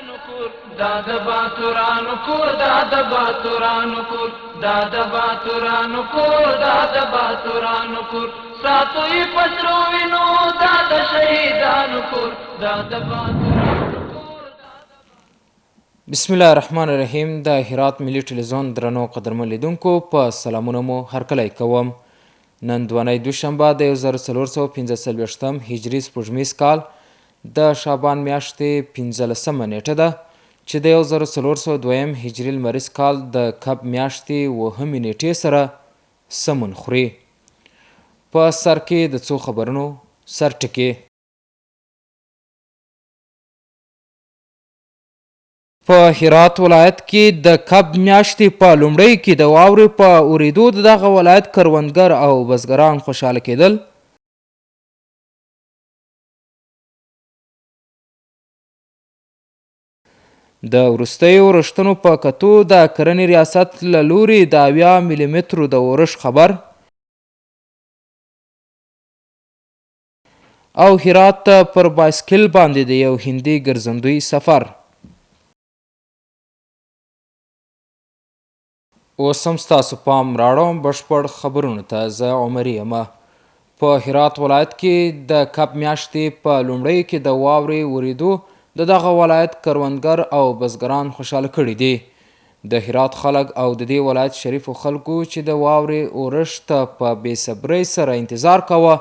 شهیدانو کور دا د باتورانو کور دا د باتورانو کور دا د باتورانو کور دا د باتورانو کور ساتو یې پسرو وینو دا د شهیدانو کور دا د باتورانو کور. بسم الله الرحمن الرحیم. د هرات ملي ټلویزیون درنو قدرمن لیدونکو په سلامونه مو هرکلی کوم. نن دونۍ دوشنبه د 1445 هجري سپوږمیز کال د شعبان میاشتې 15مه نیټه ده چې د 1402 هجري لمریز کال د کب میاشتې 9مې نیټې سره سمون خوري. په سر کې د څو خبرونو سرټکي. په هرات ولایت کې د کب میاشتې په لومړۍ کې د واورې په اورېدو د دغه ولایت کروندګر او بزګران خوشحاله کېدل. د وروستیو رښتونو په کتو د کرنې ریاست له لوري د 80 ملي مترو د اورښت خبر او هرات ته پر بایسکل باندې د یو هندي ګرځندوی سفر. اوس هم ستاسو پام راړم بشپړ خبرونو ته. زه عمري یم. په هرات ولایت کې د کب میاشتې په لومړۍ کې د واورې ورېدو د دغه ولایت کروندګر او بزګران خوشحاله کړي دي. د هرات خلک او د دې ولایت شریفو خلکو چې د واورې اورښت ته په بې صبرۍ سره انتظار کوه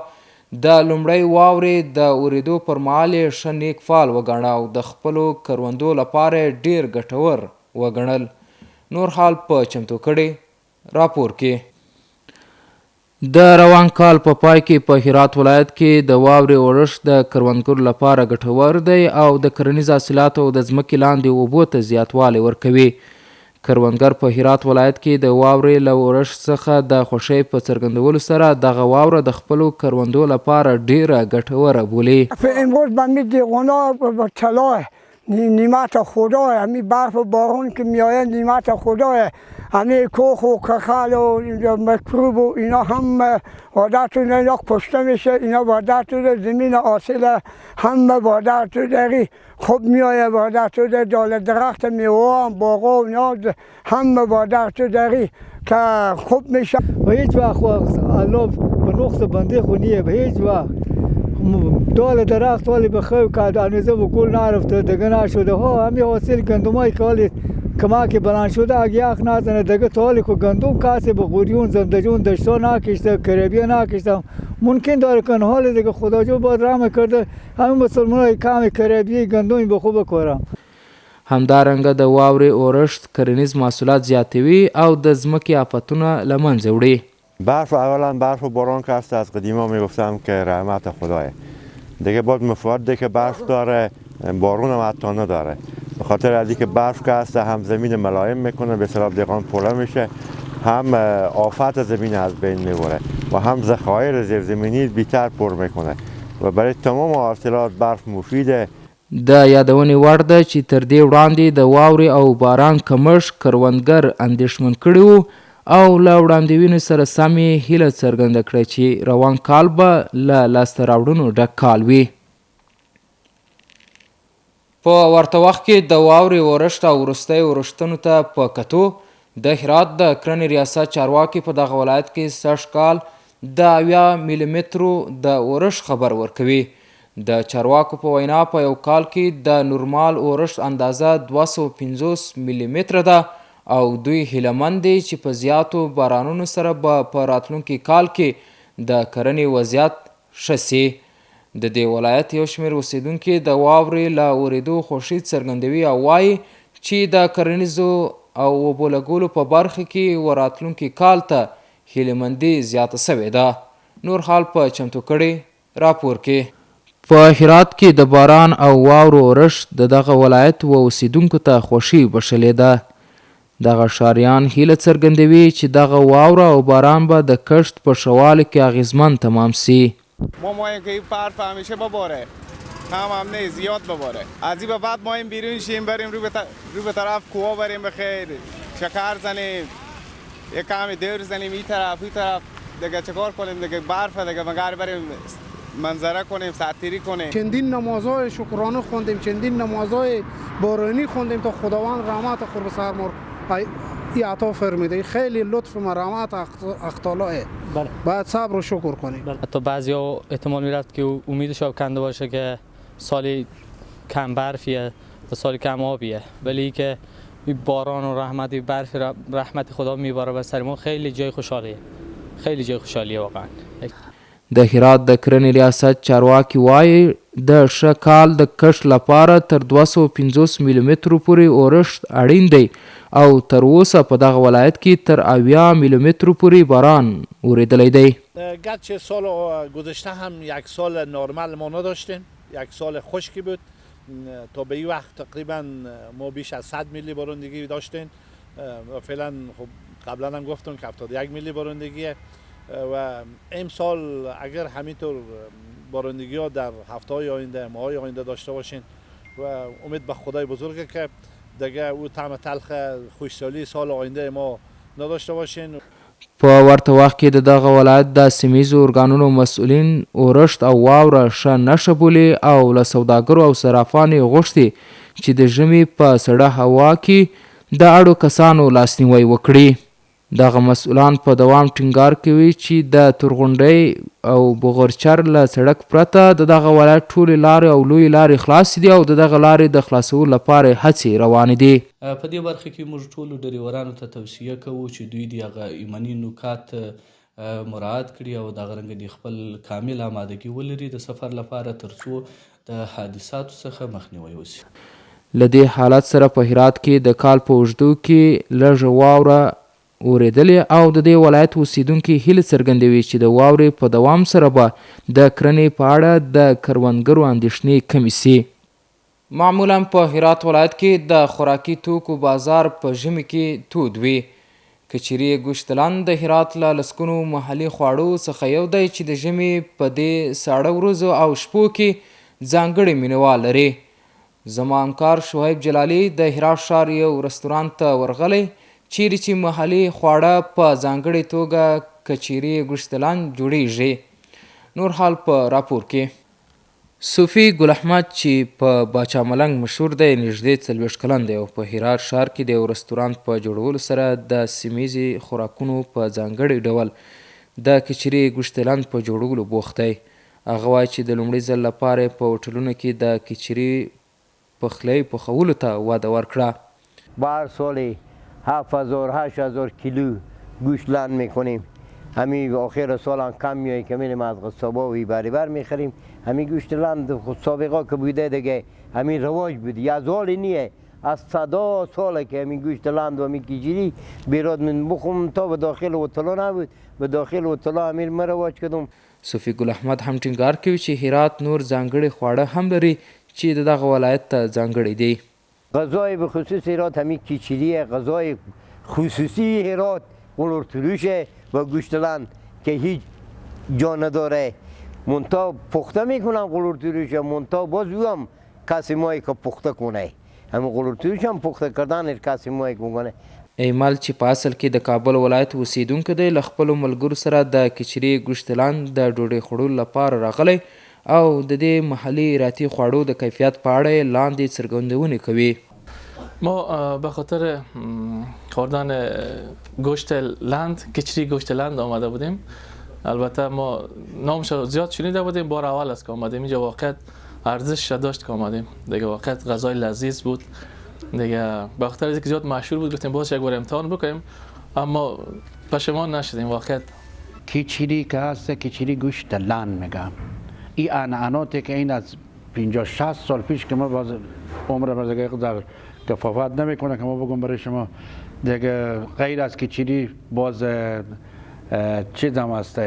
د لومړۍ واورې د اورېدو پر مهال یې ښه نیک فال وګڼه او د خپلو کروندو لپاره یې ډېر ګټور وګڼل. نور حال په چمتو کړي راپور کې. د روان کال په پای کې په هرات ولایت کې د واورې اورښت د کروندګرو لپاره ګټور دی او د کرنیزو حاصلاتو او د ځمکې لاندې اوبو ته زیاتوالی ورکوي. کروندګر په هرات ولایت کې د واورې له اورښت څخه د خوښۍ په څرګندولو سره دغه واوره د خپلو کروندو لپاره ډیره ګټوره بولي. امروز بمی دیغونا طلای نعمت خدای، همین برف و بارون که میآید نعمت خدای. همین کوخ و کخل و مکروب و اینا هم وادرتون اینا کشته میشه. اینا وادرتون زمین حاصل هم وادرتون داری خوب میآید. وادرتون دال درخت میوه هم باغا و اینا هم وادرتون داری که خوب میشه. و هیچ وقت الله به نقص بنده خونیه به هیچ وقت دال درخت ولی بخیر که دانیزه و گل نرفته دیگه نشده ها. همین حاصل گندمایی که ولی کماکی بلند شده اگه یخ نزنه دیگه تا حالی که گندم کسی به غوریون زندجون دشتا نکشته کربیه نکشته ممکن داره که حال دیگه خدا جو باید رحم کرده همین مسلمان های کم کربیه گندم به خوب بکورم. همدارنګه د واورې اورښت کرنیز محصولات زیاتوي او د ځمکې آفتونه له منځه وړي. برف اولا برف و باران که هست از قدیما میگفتم که رحمت خدایه. دیگه باید مفاده که برف داره بارون هم حتی نداره. به خاطر از اینکه برف که هست هم زمین ملایم میکنه به اصطلاح دیگان پوله میشه هم آفت زمین از بین میبره و هم ذخایر زیرزمینی بیشتر پر میکنه و برای تمام حاصلات برف مفیده. د یادونې وړ ده چې تر دې وړاندې د واورې او باران کمښت کروندګر اندېښمن کړي وو او له وړاندوینو سره سم یې هیله څرګنده کړه چې روان کال به له لاسته راوړنو ډک کال وي. په ورته وخت کې د واورې اورښت او وروستیو اورښتونو ته په کتو د هرات د کرنې ریاست چارواکي په دغه ولایت کې سږ کال د 80 ملي مترو د اورښت خبر ورکوي. د چارواکو په وینا په یو کال کې د نورمال اورښت اندازه 250 ملي متره ده او دوی هیلهمند دي چې په زیاتو بارانونو سره به په راتلونکي کال کې د کرنې وضعیت ښه سي. د دې ولایت یو شمېر اوسیدونکي د واورې له اورېدو خوښي څرګندوي او وایي چې د کرنیزو او اوبو لګولو په برخه کې وراتلونکي کال ته هیلهمندي زیاته سوې ده. نور حال په چمتو کړي راپور کې. په هرات کې د باران او واورو اورښت د دغه ولایت و اوسیدونکو ته خوښي بښلې ده. دغه ښاریان هیله څرګندوي چې دغه واوره او باران به د کښت په ښه والي کې اغیزمن تمام سي. ما ماییم که این برف همیشه بباره هم نه زیاد بباره. از این به بعد ماییم بیرون شیم بریم رو به طرف کوه بریم بخیر شکر زنیم یک کمی دور زنیم این طرف دیگه چکار کنیم دیگه برف دیگه مگر بریم منظره کنیم، ساتیری کنیم. چندین نمازهای شکرانه خوندیم، چندین نمازهای بارانی خوندیم تا خداوند رحمت خور به سر ما عطا فرمیده. خیلی لطف و رحمت اختالاه. باید صبر و شکر کنیم. حتی بعضیا احتمال میرفت که امیدش کنده باشه که سال کم برفیه و سال کم آبیه، ولی که باران و رحمت خدا میباره به سر ما. خیلی جای خوشحالیه، خیلی جای خوشحالیه واقعا. د هرات د کرنې ریاست چارواکي وایي د ښه کال د کښت لپاره تر 250 میلیمترو پورې اورښت اړین دی او تر اوسه په دغه ولایت کې تر 80 میلیمترو پورې باران اوریدلی دی. گرچه سال گذشته هم یک سال نرمال ما نداشتیم، یک سال خشکی بود. تا به این وقت تقریبا ما بیش از 100 میلی بارندگی داشتیم و فعلا خب قبلا هم گفتم که 71 میلی بارندگیه و امسال اگر همینطور بارندگی ها در هفته های آینده، ماه های آینده داشته باشین و امید به خدای بزرگه که دیگه او طعم تلخ خوشحالی سال آینده ما نداشته باشین. په ورته وخت کې د دغه ولایت د سیمیزو ارګانونو مسؤلین اورښت او واوره ښه نښه بولي او له سوداګرو او صرافانو یې غوښتي چې د ژمي په سړه هوا کې د اړو کسانو لاسنیوی وکړي. دغه مسؤلان په دوام ټینګار کوي چې د تورغونډۍ او بغورچر له سړک پرته د دغه ولایت ټولې لارې او لویې لارې خلاصې دي او د دغه لارې د خلاصولو لپاره هڅې روانې دي. په دې برخه کې موږ ټولو ډریورانو ته توصیه کوو چې دوی د هغه ایمني نکات مراعات کړي او دغه رنګه د خپل کامل آمادګي ولري د سفر لپاره ترڅو د حادثاتو څخه مخنیوی وشي. له دې حالت سره په هرات کې د کال په اوږدو کې لږه واوره اوریدلې او د دې ولایت اوسیدونکي هیله څرګندوي چې د واورې په دوام سره به د کرنې په اړه د کروندګرو اندېښنې کمې سي. معمولا په هرات ولایت کې د خوراکي توکو بازار په ژمي کې تود وي. کچیري ګوشتلان د هرات له لسګونو محلي خواړو څخه یو دی چې د ژمي په دې ساړه ورځو او شپو کې ځانګړی مینوال لري. زما همکار شعیب جلالي د هرات ښار یو رستورانت ته ورغلی چیرې چې محلي خواړه په ځانګړې توګه کچیري ګوشتلان جوړیږي. نور حال په راپور کې. صوفي ګل احمد چې په باچا ملنګ مشهور دی نږدې 40 کلن دی او په هرات ښار کې د یو رستورانت په جوړولو سره د سیمیزي خوراکونو په ځانګړي ډول د کچیري ګوشتلان په جوړولو بوخت دی. هغه وایي چې د لومړي ځل لپاره په هوټلونو کې د کچیري پخلی پخولو ته وده ورکړه. بار سالی 7,000-8,000 کیلو گوشت لند میکنیم. همین آخر سال هم کم میایی که میریم از قصابا و بر میخریم. همین گوشت لند سابقا که بوده دیگه همین رواج بود. یه سال نیه از صدا ساله که همین گوشت لند و همین کیجیری بیراد من بخوم تا به داخل هتل‌ها نبود. به داخل هتل‌ها همین مرواج کردم. صوفي ګل احمد هم ټینګار کوي چې هرات نور ځانګړي خواړه هم لري چې دغه ولایت ته ځانګړي دي. غذای به خصوص هرات همین کیچیریه، غذای خصوصی هرات قلورتروشه و گوشت لند که هیچ جا نداره. منتها پخته میکنن قلورتروشه، منتها باز هم کسی مایی که پخته کنه. همین قلورتروش هم پخته کردن هر کسی مایی کنه. ایمل چې په اصل کې د کابل ولایت اوسیدونکی دی له خپلو ملګرو سره د کچري ګوشتلان د ډوډۍ خوړلو لپاره راغلی او د دې محلي هراتي خواړو د کیفیت په اړه یې لاندې څرګندونې کوي. ما به خاطر خوردن گوشت لند، کچری گوشت لند آمده بودیم. البته ما نامش زیاد شنیده بودیم، بار اول است که آمدیم اینجا. واقعا ارزش داشت که آمدیم دیگه. واقعا غذای لذیذ بود دیگه. به خاطر اینکه زیاد مشهور بود گفتیم باز یک بار امتحان بکنیم، اما پشیمان نشدیم. واقعا کچری که هست کچری گوشت لند میگم. این عنعناتی که این از 50-60 سال پیش که ما باز عمر برزگاه در کفافت نمیکنه که ما بگم برای شما دیگه غیر از کچری باز چیز هم هست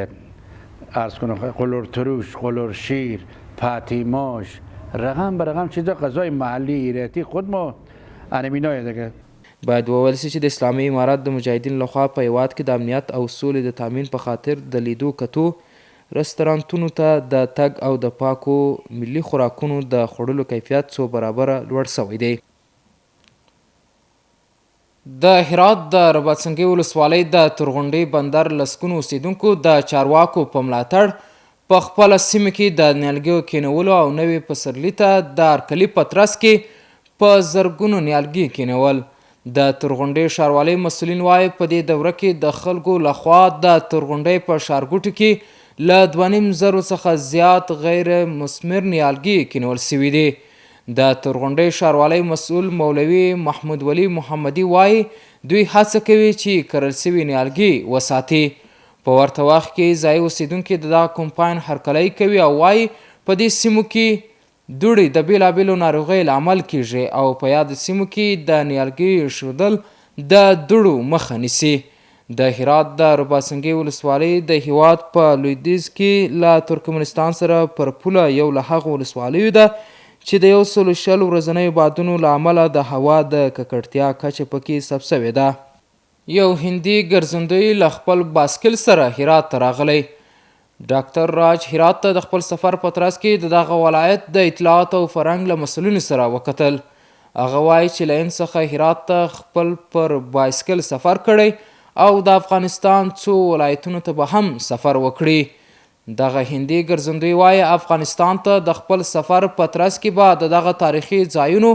ارز کنم قلور تروش، قلور شیر، پتیماش، رقم به رقم چیزا غذای محلی ایراتی خود ما انمینای دیگه. باید وویل شي چې د اسلامي امارت د مجاهدین لخوا په هیواد کې د امنیت او سولې د تامین په خاطر د لیدو کتو رستورانتونو ته د تګ او د پاکو ملي خوراکونو د خوړلو کیفیت څو برابره لوړ شوی دی. د هرات د رباطسنګي ولسوالۍ د تورغونډۍ بندر لسګونو اوسیدونکو د چارواکو په ملاتړ په خپله سیمه کې د نیالګیو کینولو او نوې پسرلي ته د ارکلي په ترڅ کې په زرګونو نیالګي کینول. د تورغونډۍ ښاروالۍ مسؤلین وایي په دې دوره کې د خلکو لخوا د تورغونډۍ په ښارګوټو کې له 2.5 څخه زیات غیر مثمر نیالګي کینول سوي دي. د تورغونډۍ ښاروالۍ مسؤل مولوي محمود ولی محمدي وایي دوی هڅه کوي چې کرل سوي نیالګي وساتي. په ورته وخت کې ځایي اوسیدونکي د دغه کمپاین هرکلی کوي او وایي په دې سیمو کې دوړې د بېلابېلو ناروغیو لامل کیږي او په یادو سیمو کې د نیالګیو ایښودل د دوړو مخه نیسي. د هرات د رباسنګي ولسوالۍ د هیواد په لویدیځ کې له ترکمنستان سره پر پوله یو له هغو ولسوالیو ده چې د 120 ورځنیو بادونو له امله د هوا د ککړتیا کچه پکې ثبت سوې ده. یو هندي ګرځندوی له خپل باسکل سره هرات ته راغلی. ډاکټر راج هرات ته د خپل سفر په ترڅ کې د دغه ولایت د اطلاعات او فرهنګ له مسؤلینو سره وکتل. هغه وایي چې له هند څخه هرات ته خپل پر بایسکل سفر کړی او د افغانستان څو ولایتونو ته به هم سفر وکړي. دغه هندي ګرځندوی وایي افغانستان ته د خپل سفر په ترڅ کې به د دغه تاریخي ځایونو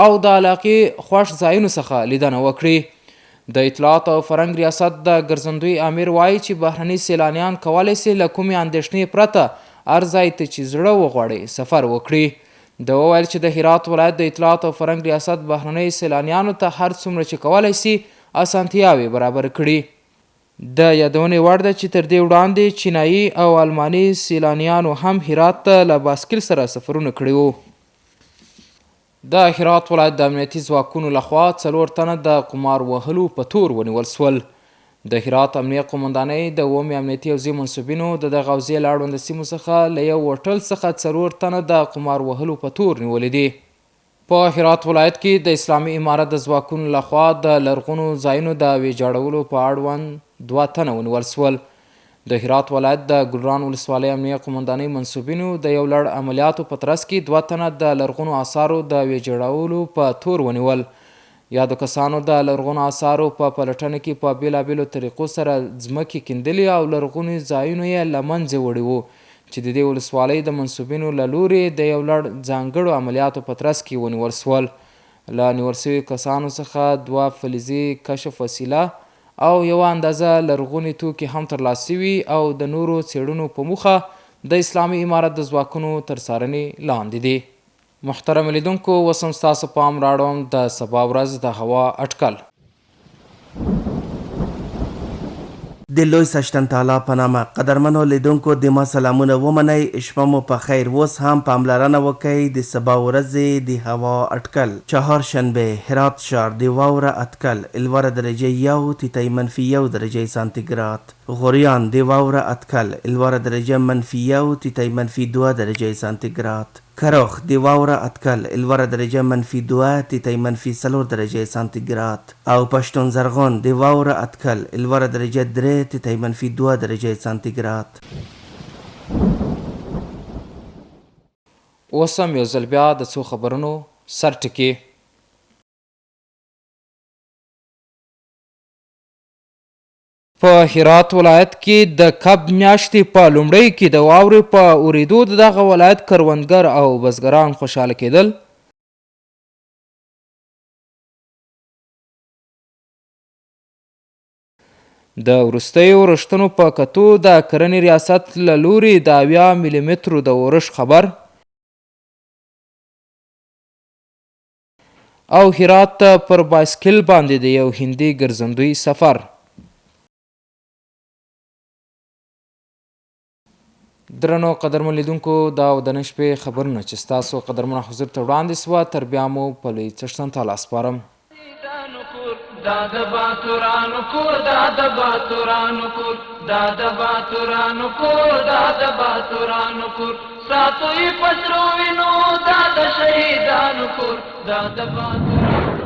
او د علاقې خوښ ځایونو څخه لیدنه وکړي. د اطلاعات او فرهنګ ریاست د ګرځندوی امیر وایي چې بهرني سیلانیان کولی سي له کومې اندېښنې پرته هر ځای ته چې زړه وغواړي سفر وکړي. ده وویل چې د هرات ولایت د اطلاعات او فرهنګ ریاست بهرنۍ سیلانیانو ته هر څومره چې کولی سي اسانتیاوې برابر کړي. د یادونې وړ ده چې تر دې وړاندې چینایي او الماني سیلانیانو هم هرات ته له باسکل سره سفرونه کړي وو. د هرات ولایت د امنیتي ځواکونو لخوا 4 تنه د قمار وهلو په تور ونیول سول. د هرات امنیه قومندانۍ د 8 امنیتي حوزې منصوبینو د دغه حوزې له اړونده سیمو څخه له یو هوټل څخه 4 تنه د قمار وهلو په تور نیولي دي. په هرات ولایت کې د اسلامي امارت د ځواکونو لخوا د لرغونو ځایونو د ویجاړولو په اړوند 2 تنه ونیول سول. د هرات ولایت د ګلران ولسوالۍ امنیه قومندانۍ منصوبینو د یو لړ عملیاتو په ترڅ کې 2 تنه د لرغونو آثارو د ویجاړولو په تور ونیول. یادو کسانو د لرغونو آثارو په پلټنه کې په بېلابېلو طریقو سره ځمکې کیندلې او لرغوني ځایونه یې له منځه وړي وو چې د دې ولسوالۍ د منصوبینو له لورې د یو لړ ځانګړو عملیاتو په ترڅ کې ونیول سول. له نیول سوي کسانو څخه 2 فلزي کشف وسیله او یو اندازه لرغوني توکي هم ترلاسه شوي او د نورو څېړنو په موخه د اسلامي امارت د ځواکونو تر څارنې لاندې دي. محترم لیدونکو اوس هم ستاسو پام راوړم د سبا ورځ د هوا اټکل. د لوی سشتن تعالی په نامه قدرمنو لیدونکو د ما سلامونه ومنئ. شپه مو په خیر. اوس هم پاملرنه وکئ د سبا ورځې د هوا اټکل. چهارشنبه هرات ښار د واوره اټکل الوره درجه 1 درجه سانتیګراد. غوریان د واوره اټکل الوره درجه -1 -2 درجه سانتیګراد. کروخ د واوره اټکل الوره درجه -2 -4 درجه سانتیګراد. او پښتون زرغون د واوره اټکل الوره درجه 3 -2 درجه سانتیګراد. اوس هم یو ځل بیا د څو خبرونو سرټکي. په هرات ولایت کې د کب میاشتې په لومړۍ کې د واورې په اورېدو د دغه ولایت کروندګر او بزګران خوشحاله کېدل. د وروستیو رښتونو په کتو د کرنې ریاست له لوري د 80 ملي مترو د اورښت خبر او هرات ته پر بایسکل باندې د یو هندي ګرځندوی سفر. درنو قدرمن لیدونکو دا و د نن شپې خبرونه چې ستاسو قدرمنه حضور ته وړاندې سوه تر بیا مو په لوی څښتن تعالی سپارم. دا د باتورانو کور دا د باتورانو کور دا د باتورانو کور دا د باتورانو کور ساتو یې پسرو وینو دا د شهیدانو کور دا د باتورانو